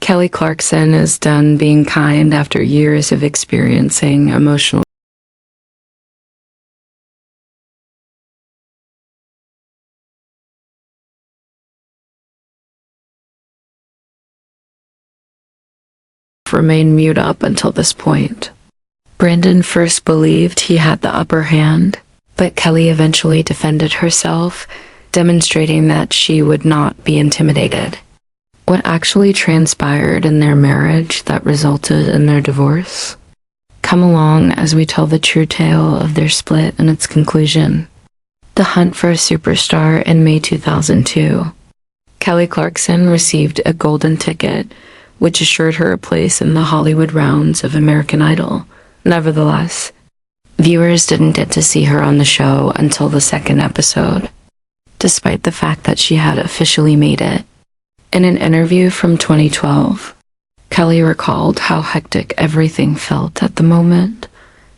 Kelly Clarkson is done being kind after years of experiencing emotional remained mute up until this point. Brandon first believed he had the upper hand, but Kelly eventually defended herself, demonstrating that she would not be intimidated. What actually transpired in their marriage that resulted in their divorce? Come along as we tell the true tale of their split and its conclusion. The hunt for a superstar in May 2002. Kelly Clarkson received a golden ticket, which assured her a place in the Hollywood rounds of American Idol. Nevertheless, viewers didn't get to see her on the show until the second episode, despite the fact that she had officially made it. In an interview from 2012, Kelly recalled how hectic everything felt at the moment.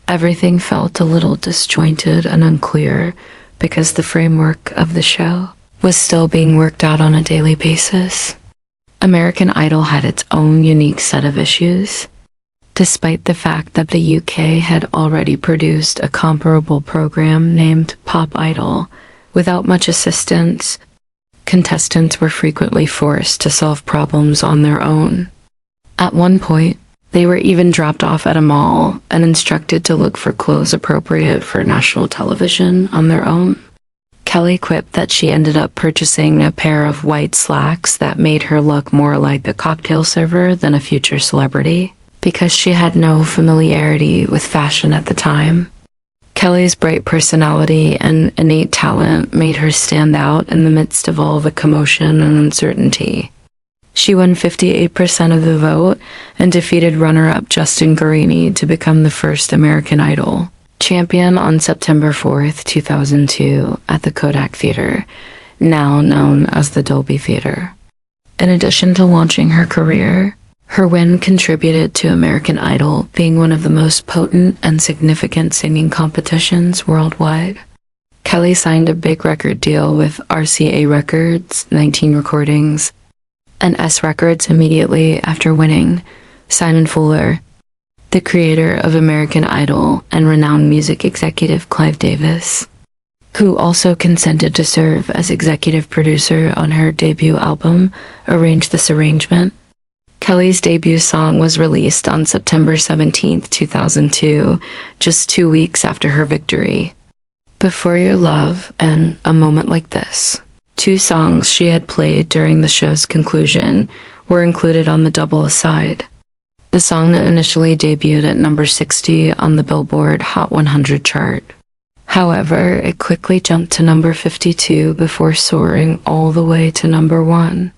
Everything felt a little disjointed and unclear because the framework of the show was still being worked out on a daily basis. American Idol had its own unique set of issues. Despite the fact that the UK had already produced a comparable program named Pop Idol, without much assistance, contestants were frequently forced to solve problems on their own. At one point, they were even dropped off at a mall and instructed to look for clothes appropriate for national television on their own. Kelly quipped that she ended up purchasing a pair of white slacks that made her look more like a cocktail server than a future celebrity, because she had no familiarity with fashion at the time. Kelly's bright personality and innate talent made her stand out in the midst of all the commotion and uncertainty. She won 58% of the vote and defeated runner-up Justin Guarini to become the first American Idol champion on September 4th, 2002 at the Kodak Theater, now known as the Dolby Theater. In addition to launching her career, her win contributed to American Idol being one of the most potent and significant singing competitions worldwide. Kelly signed a big record deal with RCA Records, 19 Recordings, and S Records immediately after winning. Simon Fuller, the creator of American Idol, and renowned music executive Clive Davis, who also consented to serve as executive producer on her debut album, arranged this arrangement. Kelly's debut song was released on September 17, 2002, just 2 weeks after her victory. Before Your Love and A Moment Like This, two songs she had played during the show's conclusion, were included on the double side. The song initially debuted at number 60 on the Billboard Hot 100 chart. However, it quickly jumped to number 52 before soaring all the way to number 1.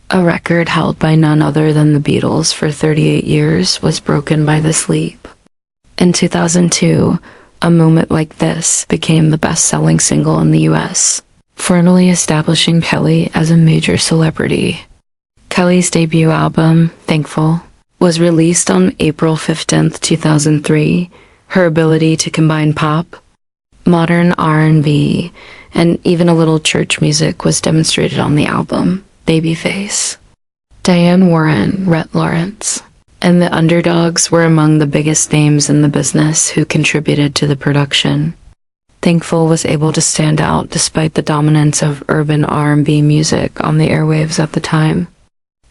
A record held by none other than the Beatles for 38 years was broken by this leap. In 2002, A Moment Like This became the best-selling single in the US, formally establishing Kelly as a major celebrity. Kelly's debut album, Thankful, was released on April 15, 2003. Her ability to combine pop, modern R&B, and even a little church music was demonstrated on the album. Babyface, Diane Warren, Rhett Lawrence, and the Underdogs were among the biggest names in the business who contributed to the production. Thankful was able to stand out despite the dominance of urban R&B music on the airwaves at the time.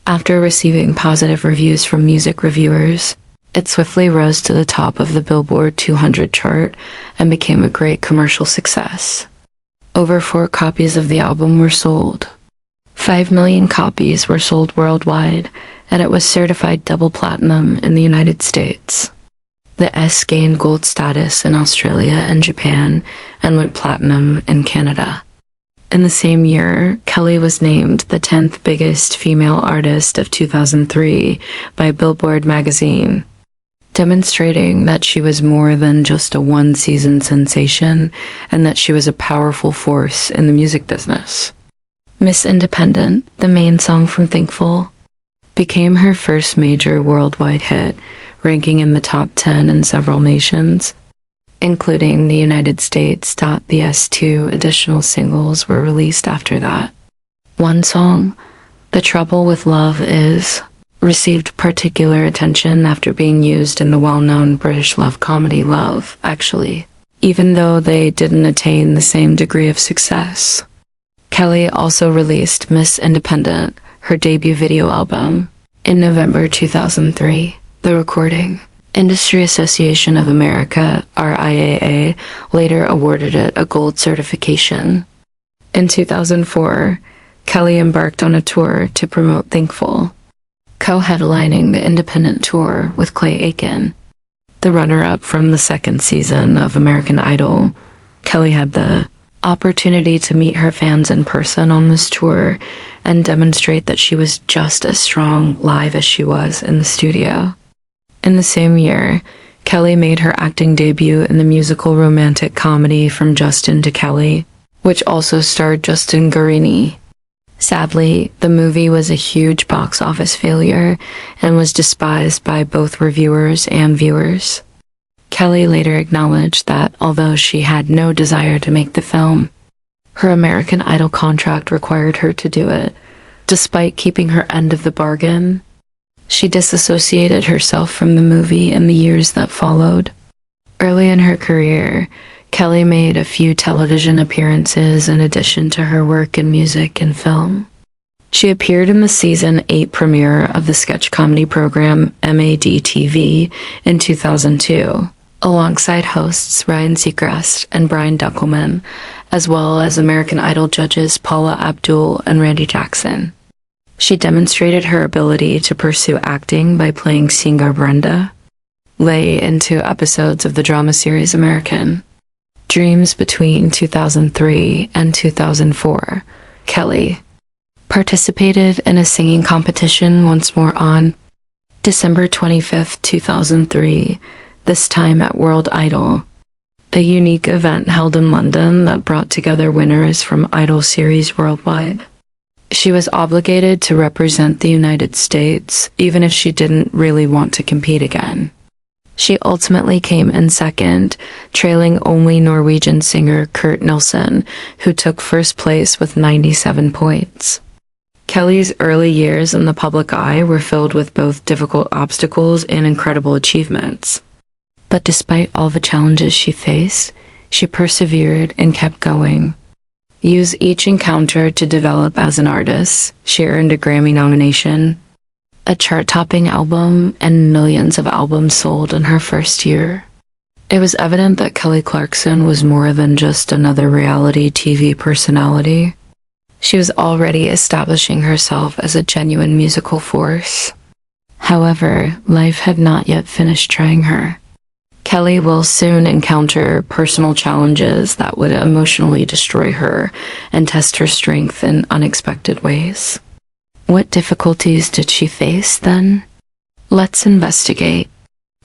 After receiving positive reviews from music reviewers, it swiftly rose to the top of the Billboard 200 chart and became a great commercial success. Over 4 copies of the album were sold. 5 million copies were sold worldwide, and it was certified double platinum in the United States. The S gained gold status in Australia and Japan, and went platinum in Canada. In the same year, Kelly was named the 10th biggest female artist of 2003 by Billboard magazine, demonstrating that she was more than just a one-season sensation and that she was a powerful force in the music business. Miss Independent, the main song from Thankful, became her first major worldwide hit, ranking in the top 10 in several nations, including the United States. The S2 additional singles were released after that. One song, The Trouble with Love Is, received particular attention after being used in the well-known British love comedy Love, Actually, even though they didn't attain the same degree of success. Kelly also released Miss Independent, her debut video album, in November 2003. The Recording Industry Association of America, RIAA, later awarded it a gold certification. In 2004, Kelly embarked on a tour to promote Thankful, co-headlining the independent tour with Clay Aiken, the runner-up from the second season of American Idol. Kelly had the opportunity to meet her fans in person on this tour and demonstrate that she was just as strong live as she was in the studio. In the same year, Kelly made her acting debut in the musical romantic comedy From Justin to Kelly, which also starred Justin Guarini. Sadly, the movie was a huge box office failure and was despised by both reviewers and viewers. Kelly later acknowledged that although she had no desire to make the film, her American Idol contract required her to do it. Despite keeping her end of the bargain, she disassociated herself from the movie in the years that followed. Early in her career, Kelly made a few television appearances in addition to her work in music and film. She appeared in the season 8 premiere of the sketch comedy program MAD-TV in 2002, alongside hosts Ryan Seacrest and Brian Dunkleman, as well as American Idol judges Paula Abdul and Randy Jackson. She demonstrated her ability to pursue acting by playing singer Brenda Lay in 2 episodes of the drama series American Dreams between 2003 and 2004. Kelly participated in a singing competition once more on December 25, 2003, this time at World Idol, a unique event held in London that brought together winners from Idol series worldwide. She was obligated to represent the United States, even if she didn't really want to compete again. She ultimately came in second, trailing only Norwegian singer Kurt Nilsson, who took first place with 97 points. Kelly's early years in the public eye were filled with both difficult obstacles and incredible achievements. But despite all the challenges she faced, she persevered and kept going. Used each encounter to develop as an artist. She earned a Grammy nomination, a chart-topping album, and millions of albums sold in her first year. It was evident that Kelly Clarkson was more than just another reality TV personality. She was already establishing herself as a genuine musical force. However, life had not yet finished trying her. Kelly will soon encounter personal challenges that would emotionally destroy her and test her strength in unexpected ways. What difficulties did she face then? Let's investigate.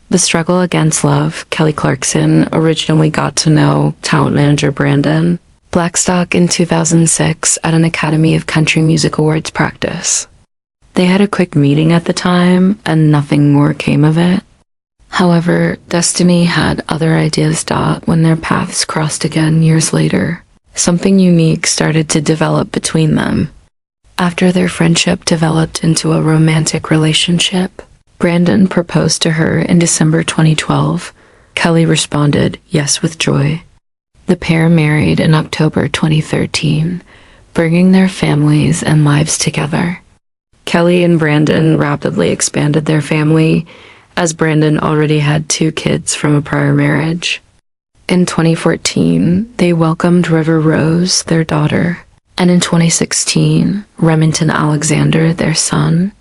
The struggle against love. Kelly Clarkson originally got to know talent manager Brandon Blackstock in 2006 at an Academy of Country Music Awards practice. They had a quick meeting at the time, and nothing more came of it. However, destiny had other ideas. When their paths crossed again years later, something unique started to develop between them. After their friendship developed into a romantic relationship, Brandon proposed to her in December 2012. Kelly responded yes with joy. The pair married in October 2013, bringing their families and lives together. Kelly and Brandon rapidly expanded their family, as Brandon already had 2 kids from a prior marriage. In 2014, they welcomed River Rose, their daughter, and in 2016, Remington Alexander, their son.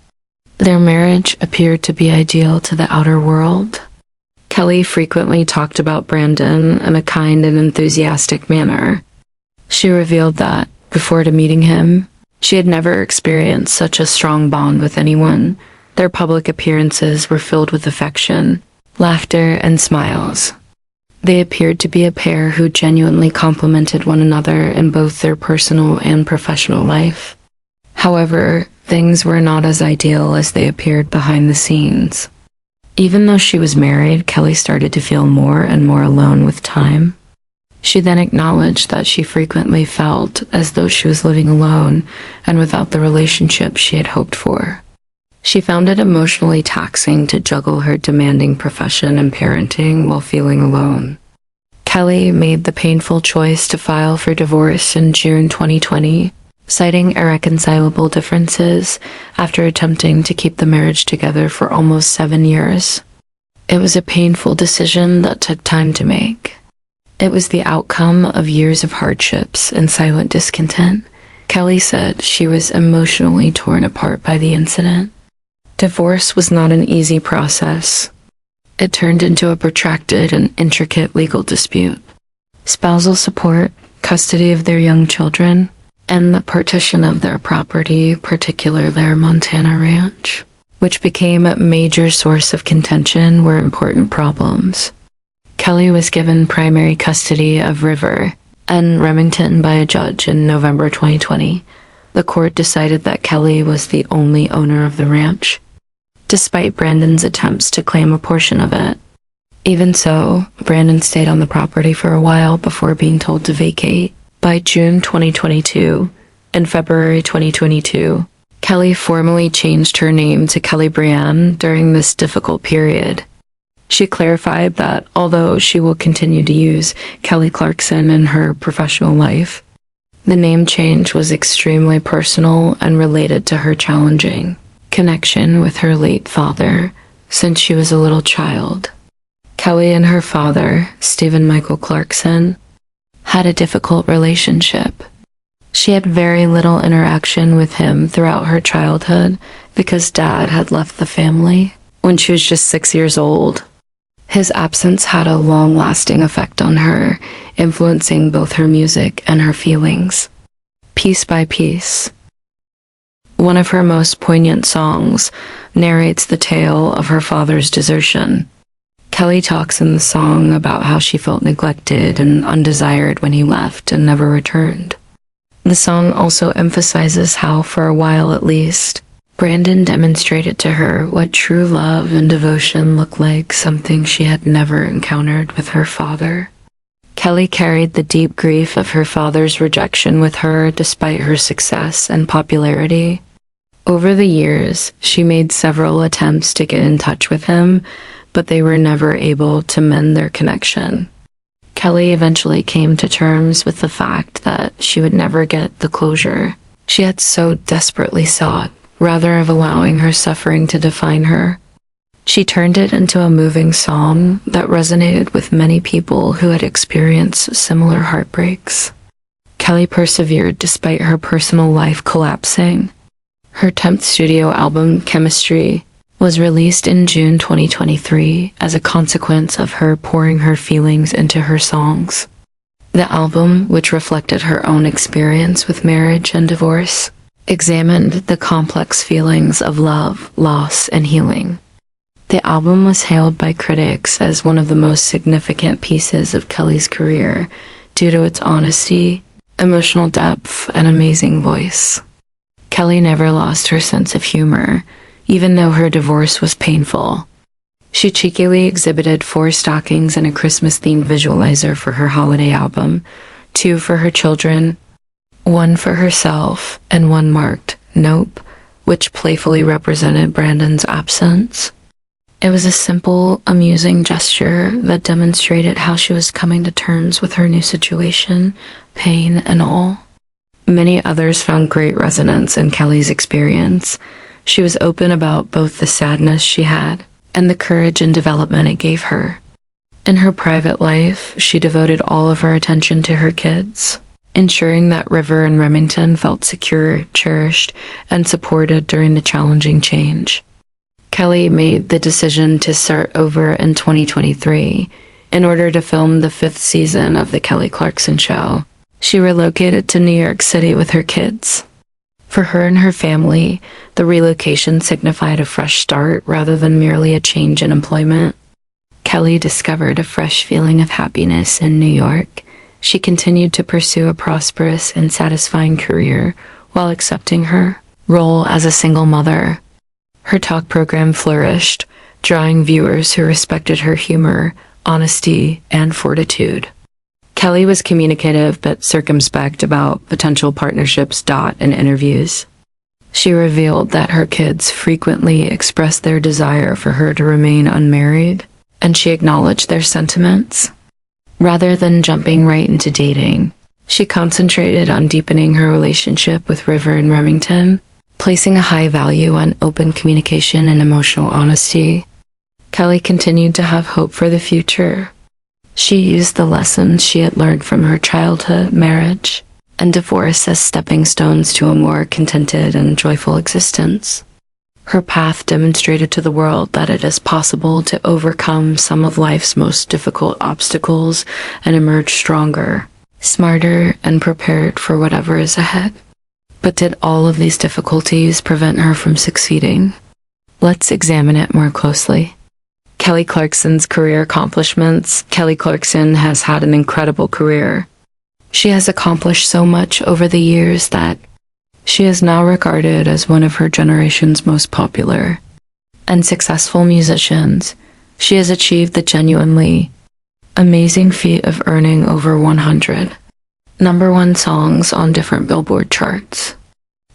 Their marriage appeared to be ideal to the outer world. Kelly frequently talked about Brandon in a kind and enthusiastic manner. She revealed that, before meeting him, she had never experienced such a strong bond with anyone. Their public appearances were filled with affection, laughter, and smiles. They appeared to be a pair who genuinely complemented one another in both their personal and professional life. However, things were not as ideal as they appeared behind the scenes. Even though she was married, Kelly started to feel more and more alone with time. She then acknowledged that she frequently felt as though she was living alone and without the relationship she had hoped for. She found it emotionally taxing to juggle her demanding profession and parenting while feeling alone. Kelly made the painful choice to file for divorce in June 2020, citing irreconcilable differences after attempting to keep the marriage together for almost 7 years. It was a painful decision that took time to make. It was the outcome of years of hardships and silent discontent. Kelly said she was emotionally torn apart by the incident. Divorce was not an easy process. It turned into a protracted and intricate legal dispute. Spousal support, custody of their young children, and the partition of their property, particularly their Montana ranch, which became a major source of contention, were important problems. Kelly was given primary custody of River and Remington by a judge in November 2020. The court decided that Kelly was the only owner of the ranch, despite Brandon's attempts to claim a portion of it. Even so, Brandon stayed on the property for a while before being told to vacate. By June 2022 and February 2022, Kelly formally changed her name to Kelly Brienne during this difficult period. She clarified that although she will continue to use Kelly Clarkson in her professional life, the name change was extremely personal and related to her challenging connection with her late father since she was a little child. Kelly and her father, Stephen Michael Clarkson, had a difficult relationship. She had very little interaction with him throughout her childhood because Dad had left the family when she was just 6 years old. His absence had a long-lasting effect on her, influencing both her music and her feelings. Piece by Piece, one of her most poignant songs, narrates the tale of her father's desertion. Kelly talks in the song about how she felt neglected and undesired when he left and never returned. The song also emphasizes how, for a while at least, Brandon demonstrated to her what true love and devotion looked like, something she had never encountered with her father. Kelly carried the deep grief of her father's rejection with her despite her success and popularity. Over the years, she made several attempts to get in touch with him, but they were never able to mend their connection. Kelly eventually came to terms with the fact that she would never get the closure she had so desperately sought. Rather of allowing her suffering to define her, she turned it into a moving song that resonated with many people who had experienced similar heartbreaks. Kelly persevered despite her personal life collapsing. Her 10th studio album, Chemistry, was released in June 2023 as a consequence of her pouring her feelings into her songs. The album, which reflected her own experience with marriage and divorce, examined the complex feelings of love, loss, and healing. The album was hailed by critics as one of the most significant pieces of Kelly's career due to its honesty, emotional depth, and amazing voice. Kelly never lost her sense of humor, even though her divorce was painful. She cheekily exhibited 4 stockings and a Christmas-themed visualizer for her holiday album, 2 for her children, 1 for herself, and 1 marked Nope, which playfully represented Brandon's absence. It was a simple, amusing gesture that demonstrated how she was coming to terms with her new situation, pain and all. Many others found great resonance in Kelly's experience. She was open about both the sadness she had and the courage and development it gave her. In her private life, she devoted all of her attention to her kids, ensuring that River and Remington felt secure, cherished, and supported during the challenging change. Kelly made the decision to start over in 2023 in order to film the 5th season of The Kelly Clarkson Show. She relocated to New York City with her kids. For her and her family, the relocation signified a fresh start rather than merely a change in employment. Kelly discovered a fresh feeling of happiness in New York. She continued to pursue a prosperous and satisfying career while accepting her role as a single mother. Her talk program flourished, drawing viewers who respected her humor, honesty, and fortitude. Kelly was communicative but circumspect about potential partnerships in interviews. She revealed that her kids frequently expressed their desire for her to remain unmarried, and she acknowledged their sentiments. Rather than jumping right into dating, she concentrated on deepening her relationship with River and Remington, placing a high value on open communication and emotional honesty. Kelly continued to have hope for the future. She used the lessons she had learned from her childhood, marriage, and divorce as stepping stones to a more contented and joyful existence. Her path demonstrated to the world that it is possible to overcome some of life's most difficult obstacles and emerge stronger, smarter, and prepared for whatever is ahead. But did all of these difficulties prevent her from succeeding? Let's examine it more closely. Kelly Clarkson's career accomplishments. Kelly Clarkson has had an incredible career. She has accomplished so much over the years that she is now regarded as one of her generation's most popular and successful musicians. She has achieved the genuinely amazing feat of earning over 100 #1 songs on different Billboard charts.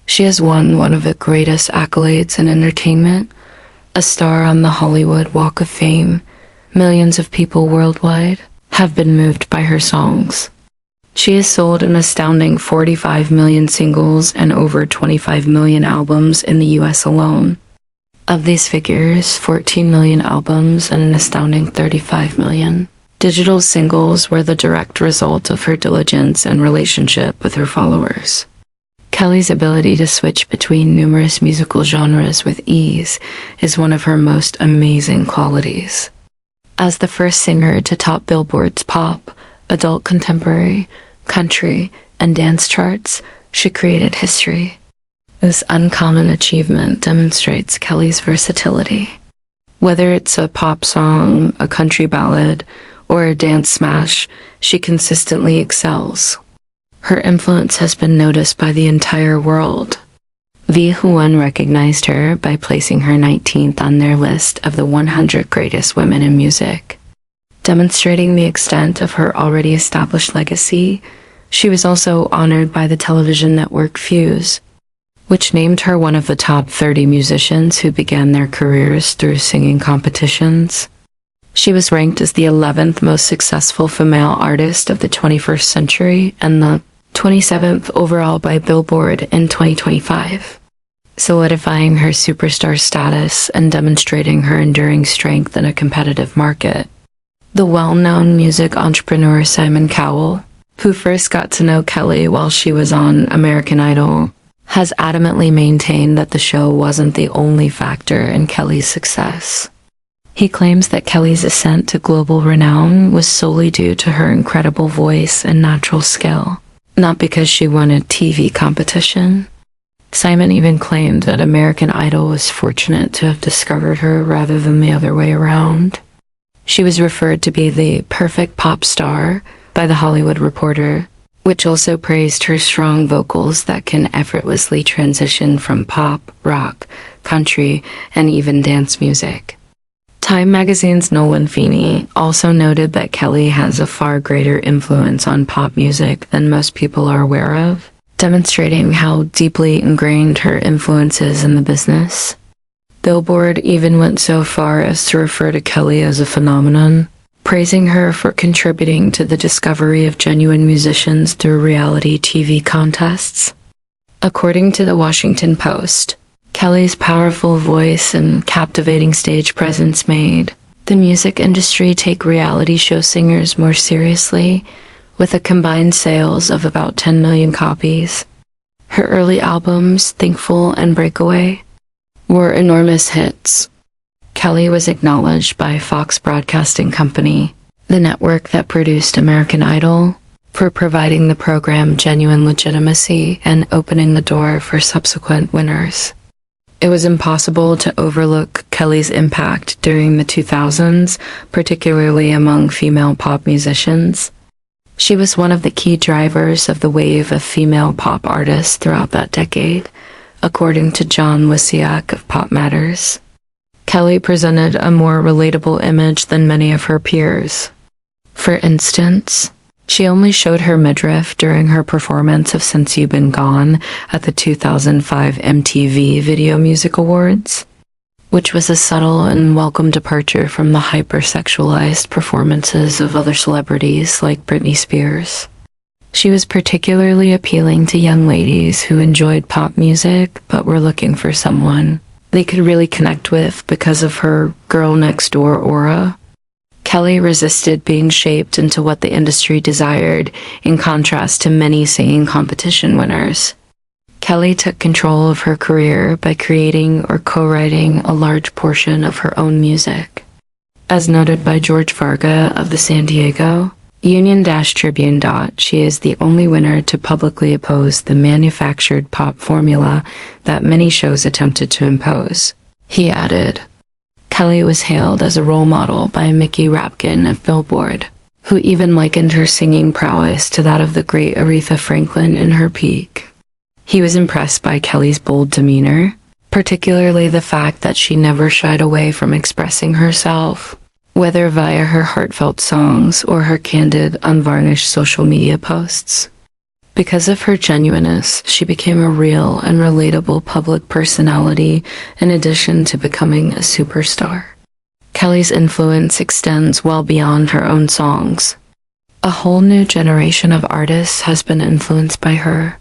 She has won one of the greatest accolades in entertainment, a star on the Hollywood Walk of Fame. Millions of people worldwide have been moved by her songs. She has sold an astounding 45 million singles and over 25 million albums in the US alone. Of these figures, 14 million albums and an astounding 35 million digital singles were the direct result of her diligence and relationship with her followers. Kelly's ability to switch between numerous musical genres with ease is one of her most amazing qualities. As the first singer to top Billboard's pop, adult contemporary, country, and dance charts, she created history. This uncommon achievement demonstrates Kelly's versatility. Whether it's a pop song, a country ballad, or a dance smash, she consistently excels. Her influence has been noticed by the entire world. VH1 recognized her by placing her 19th on their list of the 100 greatest women in music. Demonstrating the extent of her already established legacy, she was also honored by the television network Fuse, which named her one of the top 30 musicians who began their careers through singing competitions. She was ranked as the 11th most successful female artist of the 21st century and the 27th overall by Billboard in 2025, solidifying her superstar status and demonstrating her enduring strength in a competitive market. The well-known music entrepreneur Simon Cowell, who first got to know Kelly while she was on American Idol, has adamantly maintained that the show wasn't the only factor in Kelly's success. He claims that Kelly's ascent to global renown was solely due to her incredible voice and natural skill, not because she won a TV competition. Simon even claimed that American Idol was fortunate to have discovered her rather than the other way around. She was referred to be the perfect pop star by The Hollywood Reporter, which also praised her strong vocals that can effortlessly transition from pop, rock, country, and even dance music. Time magazine's Nolan Feeney also noted that Kelly has a far greater influence on pop music than most people are aware of, demonstrating how deeply ingrained her influence is in the business. Billboard even went so far as to refer to Kelly as a phenomenon, praising her for contributing to the discovery of genuine musicians through reality TV contests. According to the Washington Post, Kelly's powerful voice and captivating stage presence made the music industry take reality show singers more seriously, with a combined sales of about 10 million copies. Her early albums, Thankful and Breakaway, were enormous hits. Kelly was acknowledged by Fox Broadcasting Company, the network that produced American Idol, for providing the program genuine legitimacy and opening the door for subsequent winners. It was impossible to overlook Kelly's impact during the 2000s, particularly among female pop musicians. She was one of the key drivers of the wave of female pop artists throughout that decade, according to John Wysiak of Pop Matters. Kelly presented a more relatable image than many of her peers. For instance, She only showed her midriff during her performance of Since You've Been Gone at the 2005 MTV Video Music Awards, which was a subtle and welcome departure from the hypersexualized performances of other celebrities like Britney Spears. She was particularly appealing to young ladies who enjoyed pop music but were looking for someone they could really connect with because of her girl next door aura. Kelly resisted being shaped into what the industry desired, in contrast to many singing competition winners. Kelly took control of her career by creating or co-writing a large portion of her own music. As noted by George Varga of the San Diego Union-Tribune, she is the only winner to publicly oppose the manufactured pop formula that many shows attempted to impose. He added, Kelly was hailed as a role model by Mickey Rapkin of Billboard, who even likened her singing prowess to that of the great Aretha Franklin in her peak. He was impressed by Kelly's bold demeanor, particularly the fact that she never shied away from expressing herself, whether via her heartfelt songs or her candid, unvarnished social media posts. Because of her genuineness, she became a real and relatable public personality in addition to becoming a superstar. Kelly's influence extends well beyond her own songs. A whole new generation of artists has been influenced by her.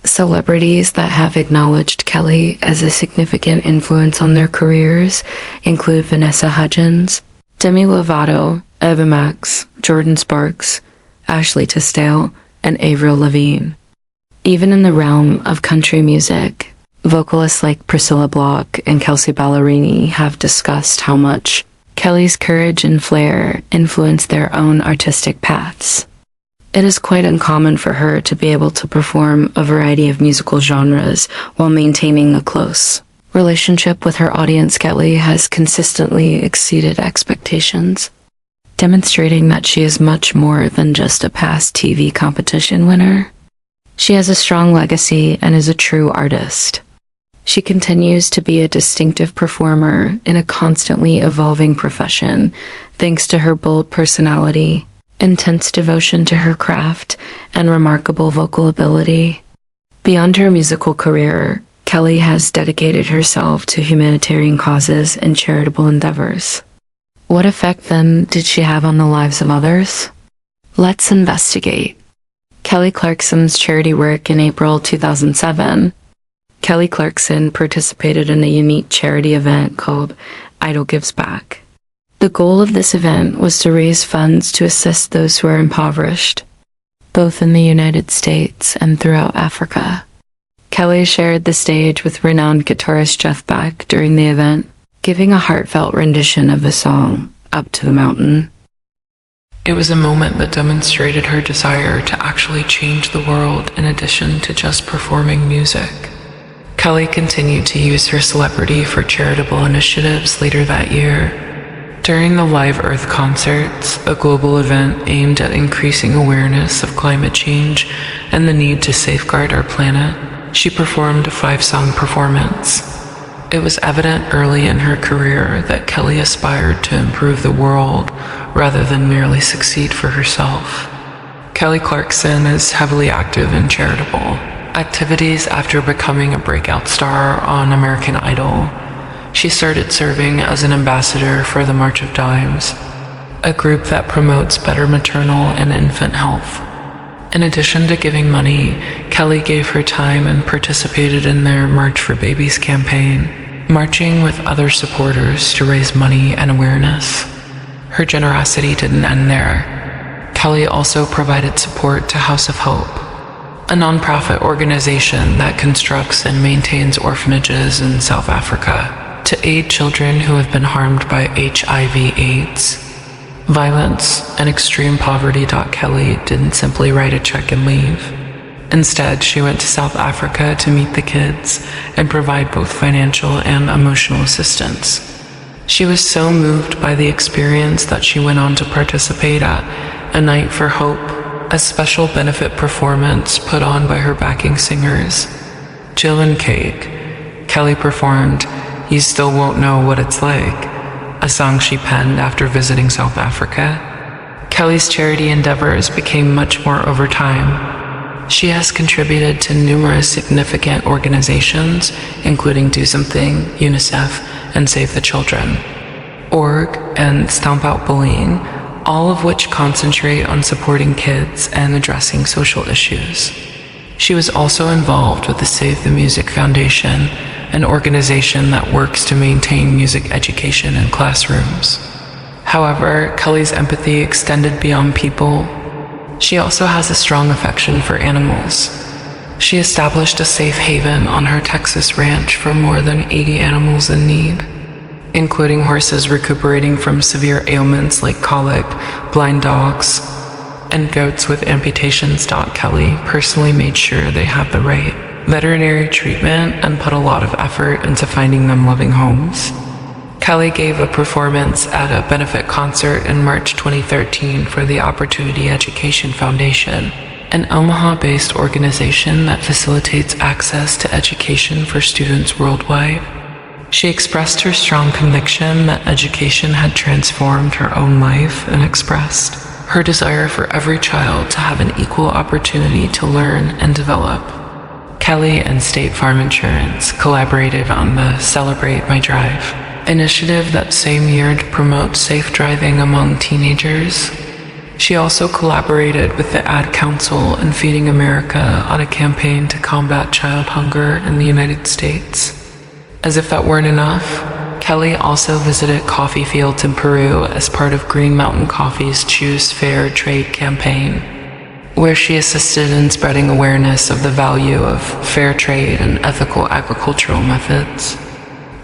Celebrities that have acknowledged Kelly as a significant influence on their careers include Vanessa Hudgens, Demi Lovato, Eva Max, Jordan Sparks, Ashley Tisdale, and Avril Lavigne. Even in the realm of country music, vocalists like Priscilla Block and Kelsea Ballerini have discussed how much Kelly's courage and flair influenced their own artistic paths. It is quite uncommon for her to be able to perform a variety of musical genres while maintaining a close relationship with her audience. Kelly has consistently exceeded expectations, demonstrating that she is much more than just a past TV competition winner. She has a strong legacy and is a true artist. She continues to be a distinctive performer in a constantly evolving profession, thanks to her bold personality, intense devotion to her craft, and remarkable vocal ability. Beyond her musical career, Kelly has dedicated herself to humanitarian causes and charitable endeavors. What effect, then, did she have on the lives of others? Let's investigate. Kelly Clarkson's charity work. In April 2007, Kelly Clarkson participated in a unique charity event called Idol Gives Back. The goal of this event was to raise funds to assist those who are impoverished, both in the United States and throughout Africa. Kelly shared the stage with renowned guitarist Jeff Beck during the event, giving a heartfelt rendition of the song, Up to the Mountain. It was a moment that demonstrated her desire to actually change the world in addition to just performing music. Kelly continued to use her celebrity for charitable initiatives later that year. During the Live Earth concerts, a global event aimed at increasing awareness of climate change and the need to safeguard our planet, she performed a 5-song performance. It was evident early in her career that Kelly aspired to improve the world rather than merely succeed for herself. Kelly Clarkson is heavily active in charitable activities. After becoming a breakout star on American Idol, she started serving as an ambassador for the March of Dimes, a group that promotes better maternal and infant health. In addition to giving money, Kelly gave her time and participated in their March for Babies campaign, marching with other supporters to raise money and awareness. Her generosity didn't end there. Kelly also provided support to House of Hope, a nonprofit organization that constructs and maintains orphanages in South Africa to aid children who have been harmed by HIV/AIDS. Violence and extreme poverty. Kelly didn't simply write a check and leave. Instead, she went to South Africa to meet the kids and provide both financial and emotional assistance. She was so moved by the experience that she went on to participate at A Night for Hope, a special benefit performance put on by her backing singers, Jill and Cake. Kelly performed You Still Won't Know What It's Like, a song she penned after visiting South Africa. Kelly's charity endeavors became much more over time. She has contributed to numerous significant organizations, including Do Something, UNICEF, and Save the Children, Org, and Stomp Out Bullying, all of which concentrate on supporting kids and addressing social issues. She was also involved with the Save the Music Foundation, an organization that works to maintain music education in classrooms. However, Kelly's empathy extended beyond people. She also has a strong affection for animals. She established a safe haven on her Texas ranch for more than 80 animals in need, including horses recuperating from severe ailments like colic, blind dogs, and goats with amputations. Kelly personally made sure they had the right veterinary treatment and put a lot of effort into finding them loving homes. Kelly gave a performance at a benefit concert in March 2013 for the Opportunity Education Foundation, an Omaha-based organization that facilitates access to education for students worldwide. She expressed her strong conviction that education had transformed her own life and expressed her desire for every child to have an equal opportunity to learn and develop. Kelly and State Farm Insurance collaborated on the Celebrate My Drive initiative that same year to promote safe driving among teenagers. She also collaborated with the Ad Council and Feeding America on a campaign to combat child hunger in the United States. As if that weren't enough, Kelly also visited coffee fields in Peru as part of Green Mountain Coffee's Choose Fair Trade campaign, where she assisted in spreading awareness of the value of fair trade and ethical agricultural methods.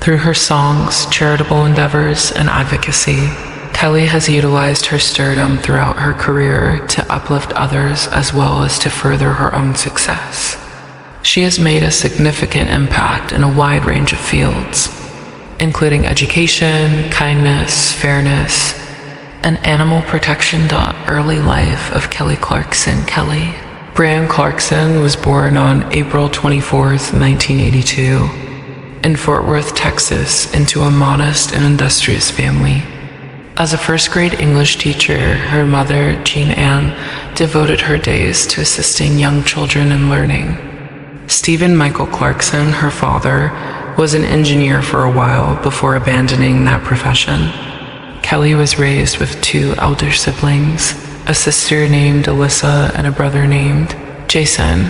Through her songs, charitable endeavors, and advocacy, Kelly has utilized her stardom throughout her career to uplift others as well as to further her own success. She has made a significant impact in a wide range of fields, including education, kindness, fairness, and animal protection. Early life of Kelly Clarkson. Kelly Brand Clarkson was born on April 24, 1982, in Fort Worth, Texas, into a modest and industrious family. As a first-grade English teacher, her mother, Jean Ann, devoted her days to assisting young children in learning. Stephen Michael Clarkson, her father, was an engineer for a while before abandoning that profession. Kelly was raised with two elder siblings, a sister named Alyssa and a brother named Jason.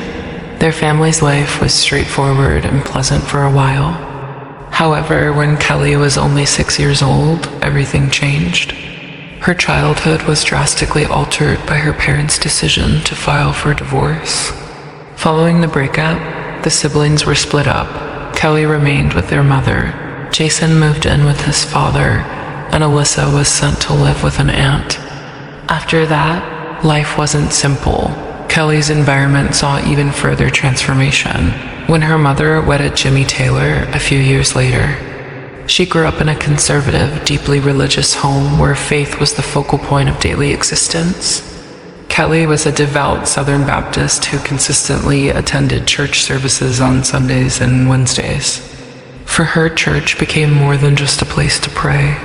Their family's life was straightforward and pleasant for a while. However, when Kelly was only 6 years old, everything changed. Her childhood was drastically altered by her parents' decision to file for divorce. Following the breakup, the siblings were split up. Kelly remained with their mother. Jason moved in with his father, and Alyssa was sent to live with an aunt. After that, life wasn't simple. Kelly's environment saw even further transformation when her mother wedded Jimmy Taylor a few years later. She grew up in a conservative, deeply religious home where faith was the focal point of daily existence. Kelly was a devout Southern Baptist who consistently attended church services on Sundays and Wednesdays. For her, church became more than just a place to pray.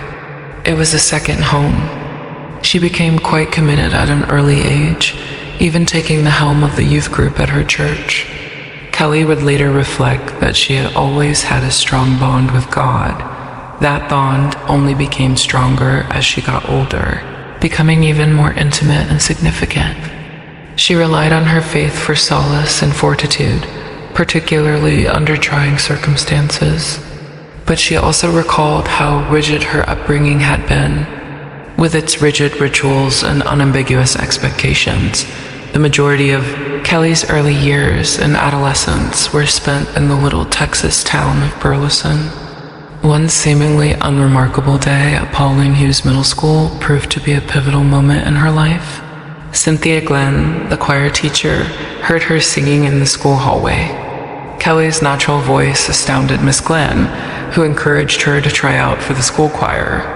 It was a second home. She became quite committed at an early age, even taking the helm of the youth group at her church. Kelly would later reflect that she had always had a strong bond with God. That bond only became stronger as she got older, becoming even more intimate and significant. She relied on her faith for solace and fortitude, particularly under trying circumstances. But she also recalled how rigid her upbringing had been. With its rigid rituals and unambiguous expectations, the majority of Kelly's early years and adolescence were spent in the little Texas town of Burleson. One seemingly unremarkable day at Pauline Hughes Middle School proved to be a pivotal moment in her life. Cynthia Glenn, the choir teacher, heard her singing in the school hallway. Kelly's natural voice astounded Miss Glenn, who encouraged her to try out for the school choir.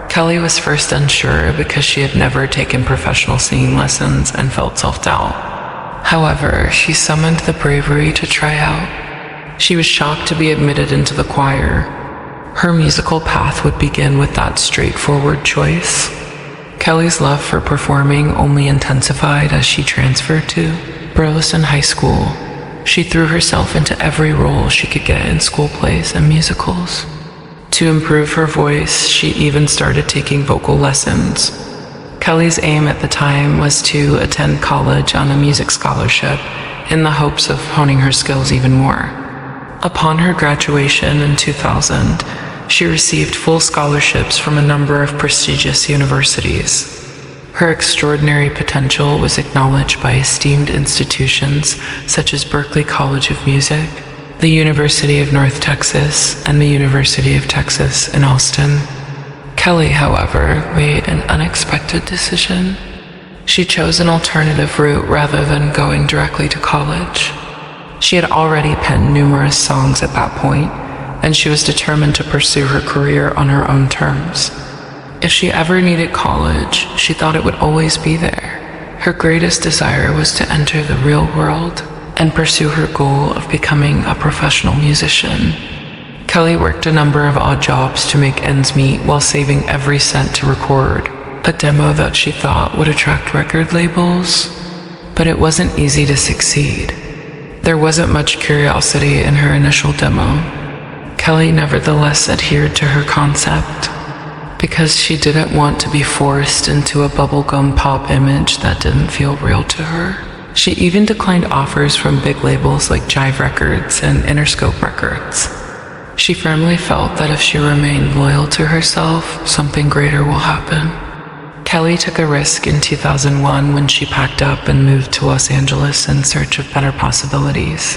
Kelly was first unsure because she had never taken professional singing lessons and felt self-doubt. However, she summoned the bravery to try out. She was shocked to be admitted into the choir. Her musical path would begin with that straightforward choice. Kelly's love for performing only intensified as she transferred to Burleson High School. She threw herself into every role she could get in school plays and musicals. To improve her voice, she even started taking vocal lessons. Kelly's aim at the time was to attend college on a music scholarship in the hopes of honing her skills even more. Upon her graduation in 2000, she received full scholarships from a number of prestigious universities. Her extraordinary potential was acknowledged by esteemed institutions such as Berklee College of Music, the University of North Texas, and the University of Texas in Austin. Kelly, however, made an unexpected decision. She chose an alternative route rather than going directly to college. She had already penned numerous songs at that point, and she was determined to pursue her career on her own terms. If she ever needed college, she thought it would always be there. Her greatest desire was to enter the real world and pursue her goal of becoming a professional musician. Kelly worked a number of odd jobs to make ends meet while saving every cent to record a demo that she thought would attract record labels, but it wasn't easy to succeed. There wasn't much curiosity in her initial demo. Kelly nevertheless adhered to her concept because she didn't want to be forced into a bubblegum pop image that didn't feel real to her. She even declined offers from big labels like Jive Records and Interscope Records. She firmly felt that if she remained loyal to herself, something greater will happen. Kelly took a risk in 2001 when she packed up and moved to Los Angeles in search of better possibilities.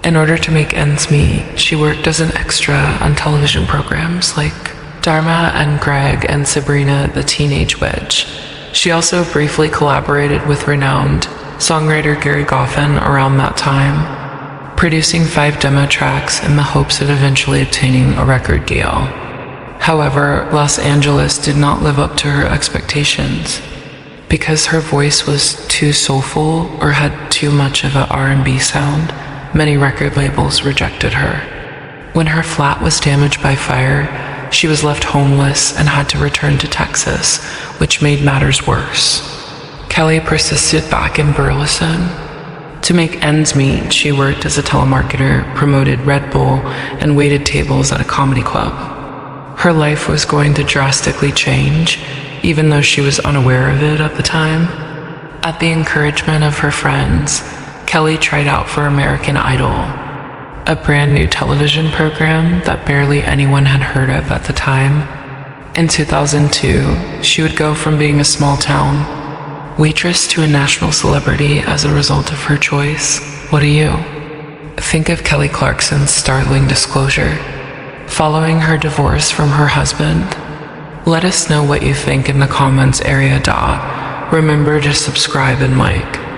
In order to make ends meet, she worked as an extra on television programs like Dharma and Greg and Sabrina the Teenage Witch. She also briefly collaborated with renowned songwriter Gary Goffin around that time, producing 5 demo tracks in the hopes of eventually obtaining a record deal. However, Los Angeles did not live up to her expectations. Because her voice was too soulful or had too much of an R&B sound, many record labels rejected her. When her flat was damaged by fire, she was left homeless and had to return to Texas, which made matters worse. Kelly persisted back in Burleson. To make ends meet, she worked as a telemarketer, promoted Red Bull, and waited tables at a comedy club. Her life was going to drastically change, even though she was unaware of it at the time. At the encouragement of her friends, Kelly tried out for American Idol, a brand new television program that barely anyone had heard of at the time. In 2002, she would go from being a small-town waitress to a national celebrity as a result of her choice. What do you think of Kelly Clarkson's startling disclosure following her divorce from her husband? Let us know what you think in the comments area. Remember to subscribe and like.